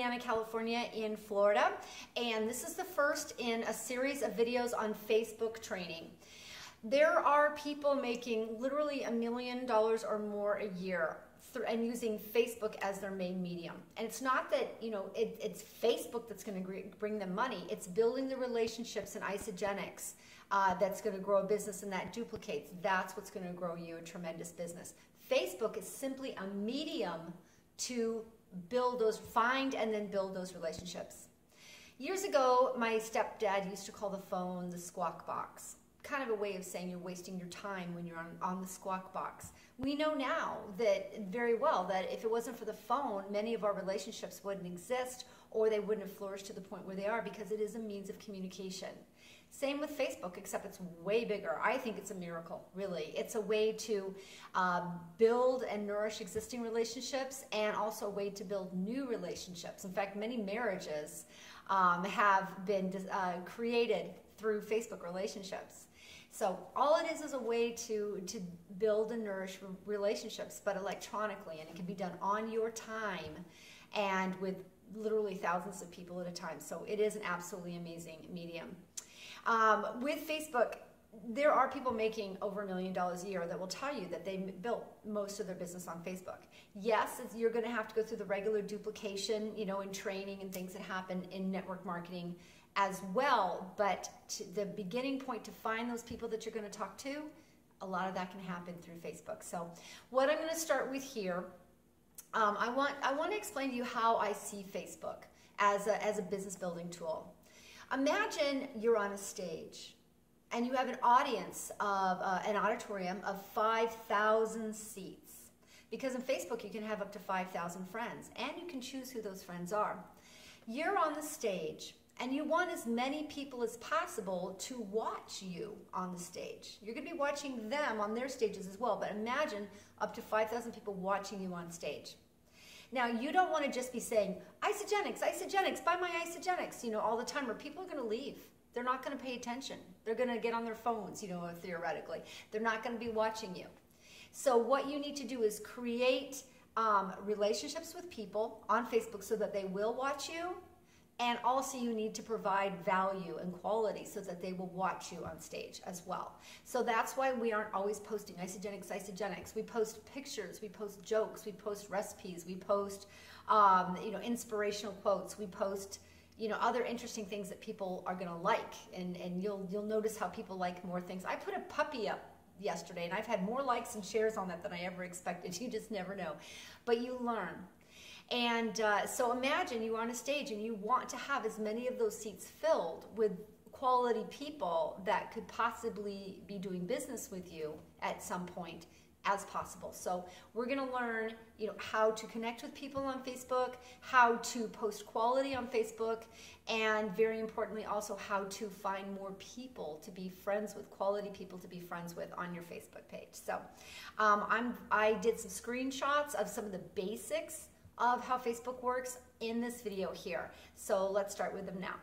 Marianna, California in Florida, and this is the first in a series of videos on Facebook training. There are people making literally $1 million or more a year and using Facebook as their main medium. And it's not that, you know, it's Facebook that's going to bring them money. It's building the relationships in Isagenix that's going to grow a business, and that duplicates. That's what's going to grow you a tremendous business. Facebook is simply a medium to build those, find and then build those relationships. Years ago, my stepdad used to call the phone the squawk box. Kind of a way of saying you're wasting your time when you're on the squawk box. We know now that very well that if it wasn't for the phone, many of our relationships wouldn't exist, or they wouldn't have flourished to the point where they are, because it is a means of communication. Same with Facebook, except it's way bigger. I think it's a miracle, really. It's a way to build and nourish existing relationships, and also a way to build new relationships. In fact, many marriages have been created through Facebook relationships. So all it is a way to build and nourish relationships, but electronically, and it can be done on your time and with literally thousands of people at a time. So it is an absolutely amazing medium. With Facebook, there are people making over $1 million a year that will tell you that they built most of their business on Facebook. Yes, you're going to have to go through the regular duplication, you know, and training and things that happen in network marketing as well, but the beginning point to find those people that you're going to talk to, a lot of that can happen through Facebook. So what I'm going to start with here, I want to explain to you how I see Facebook as a business building tool. Imagine you're on a stage and you have an audience of an auditorium of 5,000 seats, because in Facebook you can have up to 5,000 friends, and you can choose who those friends are. You're on the stage, and you want as many people as possible to watch you on the stage. You're going to be watching them on their stages as well, but imagine up to 5,000 people watching you on stage. Now, you don't want to just be saying, Isagenix, Isagenix, buy my Isagenix, you know, all the time, or people are going to leave. They're not going to pay attention. They're going to get on their phones, you know, theoretically. They're not going to be watching you. So what you need to do is create relationships with people on Facebook so that they will watch you. And also you need to provide value and quality so that they will watch you on stage as well. So that's why we aren't always posting Isagenix, Isagenix. We post pictures, we post jokes, we post recipes, we post you know, inspirational quotes, we post, you know, other interesting things that people are gonna like, and you'll notice how people like more things. I put a puppy up yesterday, and I've had more likes and shares on that than I ever expected. You just never know, but you learn. And so imagine you're on a stage and you want to have as many of those seats filled with quality people that could possibly be doing business with you at some point as possible. So we're going to learn, you know, how to connect with people on Facebook, how to post quality on Facebook, and very importantly also how to find more people to be friends with, quality people to be friends with on your Facebook page. So I did some screenshots of some of the basics of how Facebook works in this video here. So let's start with them now.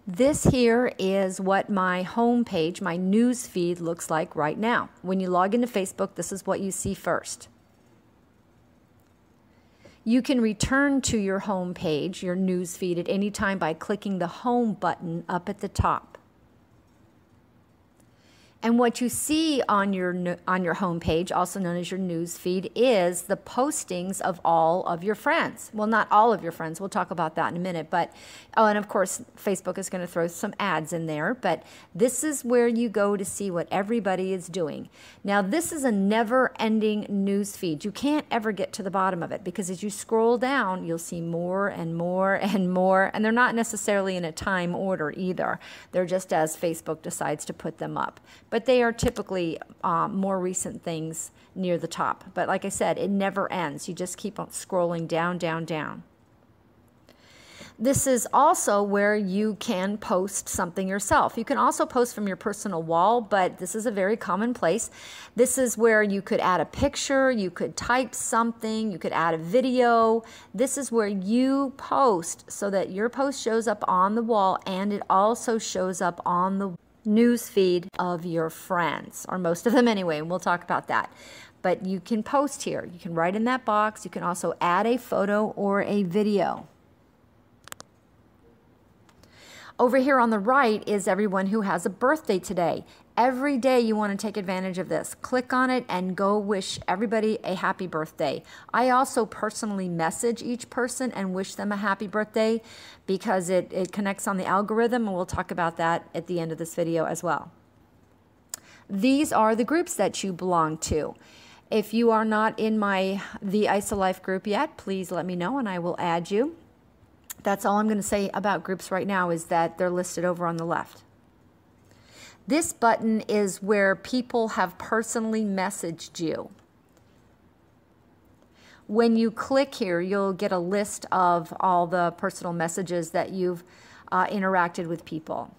This here is what my home page, my news feed looks like right now. When you log into Facebook, this is what you see first. You can return to your home page, your news feed, at any time by clicking the home button up at the top. And what you see on your home page, also known as your news feed, is the postings of all of your friends. Well, not all of your friends. We'll talk about that in a minute. But oh, and of course, Facebook is going to throw some ads in there. But this is where you go to see what everybody is doing. Now, this is a never-ending news feed. You can't ever get to the bottom of it, because as you scroll down, you'll see more and more and more. And they're not necessarily in a time order either. They're just as Facebook decides to put them up. But they are typically more recent things near the top. But like I said, it never ends. You just keep on scrolling down, down, down. This is also where you can post something yourself. You can also post from your personal wall, but this is a very common place. This is where you could add a picture, you could type something, you could add a video. This is where you post so that your post shows up on the wall, and it also shows up on the news feed of your friends, or most of them anyway, and we'll talk about that. But you can post here. You can write in that box. You can also add a photo or a video. Over here on the right is everyone who has a birthday today. Every day you want to take advantage of this. Click on it and go wish everybody a happy birthday. I also personally message each person and wish them a happy birthday because it connects on the algorithm, and we'll talk about that at the end of this video as well. These are the groups that you belong to. If you are not in the IsaLife group yet, please let me know and I will add you. That's all I'm going to say about groups right now, is that they're listed over on the left. This button is where people have personally messaged you. When you click here, you'll get a list of all the personal messages that you've interacted with people.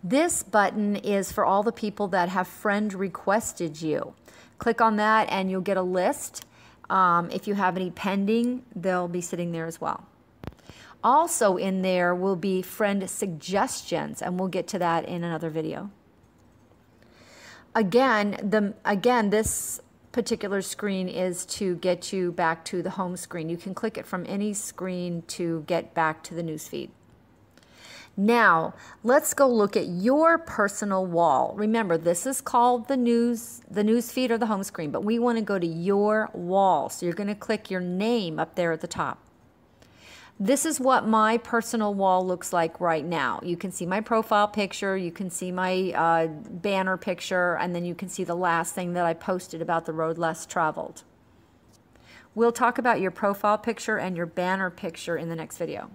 This button is for all the people that have friend requested you. Click on that and you'll get a list. If you have any pending, they'll be sitting there as well. Also in there will be friend suggestions, and we'll get to that in another video. Again, this particular screen is to get you back to the home screen. You can click it from any screen to get back to the newsfeed. Now, let's go look at your personal wall. Remember, this is called the news feed or the home screen, but we want to go to your wall. So you're going to click your name up there at the top. This is what my personal wall looks like right now. You can see my profile picture, you can see my banner picture, and then you can see the last thing that I posted about the road less traveled. We'll talk about your profile picture and your banner picture in the next video.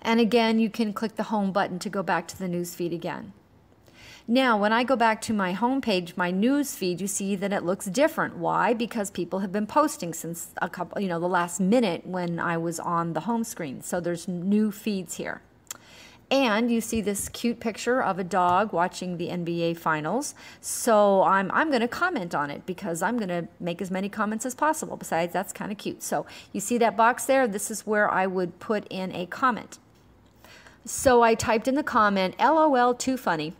And again, you can click the home button to go back to the news feed again. Now, when I go back to my home page, my news feed, you see that it looks different. Why? Because people have been posting since the last minute when I was on the home screen. So there's new feeds here. And you see this cute picture of a dog watching the NBA finals. So I'm going to comment on it because I'm going to make as many comments as possible. Besides, that's kind of cute. So you see that box there? This is where I would put in a comment. So I typed in the comment, LOL, too funny.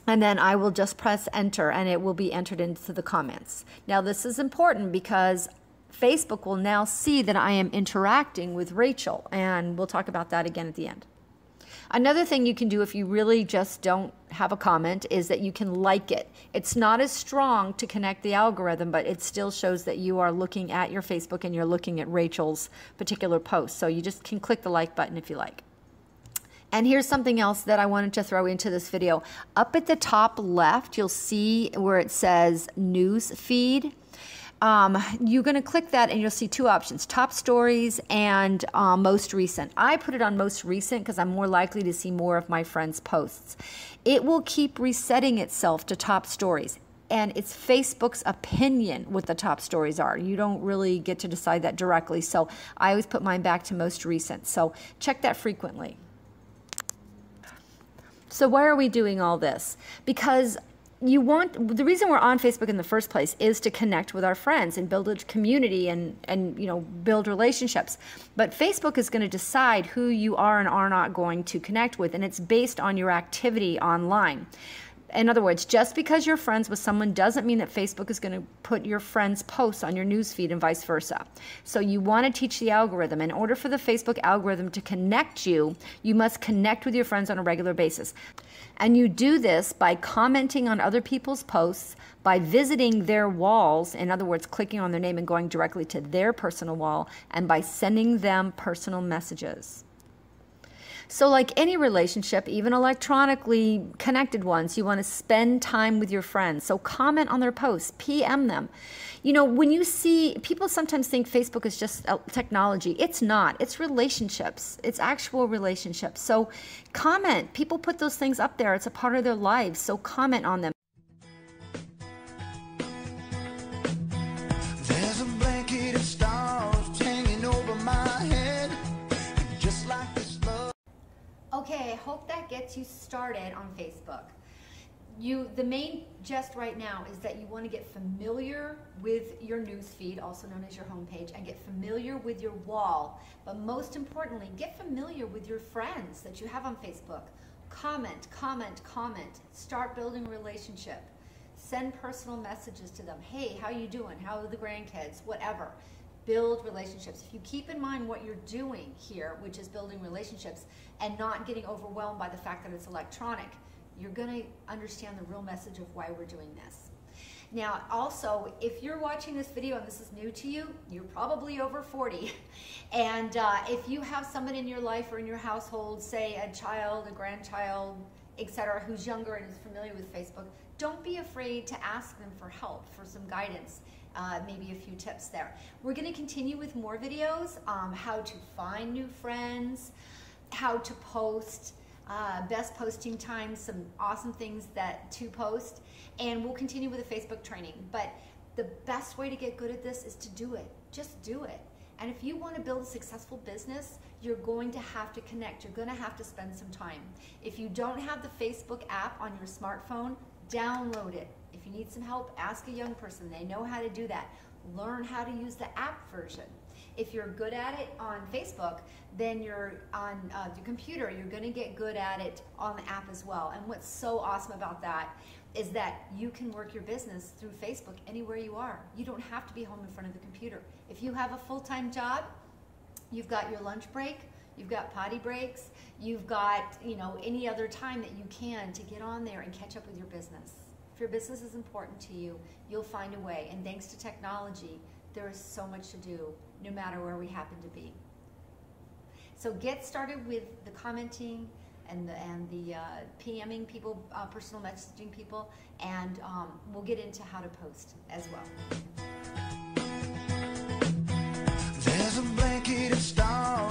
And then I will just press enter and it will be entered into the comments. Now this is important because Facebook will now see that I am interacting with Rachel, and we'll talk about that again at the end. Another thing you can do if you really just don't have a comment is that you can like it. It's not as strong to connect the algorithm, but it still shows that you are looking at your Facebook and you're looking at Rachel's particular post. So you just can click the like button if you like. And here's something else that I wanted to throw into this video. Up at the top left, you'll see where it says news feed. You're going to click that and you'll see two options, top stories and most recent. I put it on most recent because I'm more likely to see more of my friends' posts. It will keep resetting itself to top stories. And it's Facebook's opinion what the top stories are. You don't really get to decide that directly. So I always put mine back to most recent. So check that frequently. So why are we doing all this? Because the reason we're on Facebook in the first place is to connect with our friends and build a community and build relationships. But Facebook is going to decide who you are and are not going to connect with, and it's based on your activity online. In other words, just because you're friends with someone doesn't mean that Facebook is going to put your friends' posts on your newsfeed and vice versa. So you want to teach the algorithm. In order for the Facebook algorithm to connect you, you must connect with your friends on a regular basis. And you do this by commenting on other people's posts, by visiting their walls, in other words, clicking on their name and going directly to their personal wall, and by sending them personal messages. So like any relationship, even electronically connected ones, you want to spend time with your friends. So comment on their posts, PM them. When you see, people sometimes think Facebook is just technology. It's not. It's relationships. It's actual relationships. So comment. People put those things up there. It's a part of their lives. So comment on them. There's a blanket of stars hanging over my head, just like this love. Okay, I hope that gets you started on Facebook. The main gist right now is that you want to get familiar with your news feed, also known as your homepage, and get familiar with your wall. But most importantly, get familiar with your friends that you have on Facebook. Comment, comment, comment. Start building a relationship. Send personal messages to them. Hey, how you doing? How are the grandkids? Whatever. Build relationships. If you keep in mind what you're doing here, which is building relationships and not getting overwhelmed by the fact that it's electronic, you're going to understand the real message of why we're doing this. Now, also, if you're watching this video and this is new to you, you're probably over 40. And if you have someone in your life or in your household, say a child, a grandchild, etc., who's younger and is familiar with Facebook, don't be afraid to ask them for help, for some guidance, maybe a few tips there. We're going to continue with more videos, how to find new friends, how to post, best posting times, some awesome things to post, and we'll continue with the Facebook training. But the best way to get good at this is to do it. Just do it. And if you want to build a successful business, you're going to have to connect. You're going to have to spend some time. If you don't have the Facebook app on your smartphone, download it. If you need some help, ask a young person. They know how to do that. Learn how to use the app version. If you're good at it on Facebook, then you're on your computer. You're going to get good at it on the app as well. And what's so awesome about that is that you can work your business through Facebook anywhere you are. You don't have to be home in front of the computer. If you have a full-time job, you've got your lunch break, you've got potty breaks, you've got, any other time that you can to get on there and catch up with your business. If your business is important to you, you'll find a way. And thanks to technology, there is so much to do, no matter where we happen to be. So get started with the commenting and the PMing people, personal messaging people, and we'll get into how to post as well. There's a blanket of stars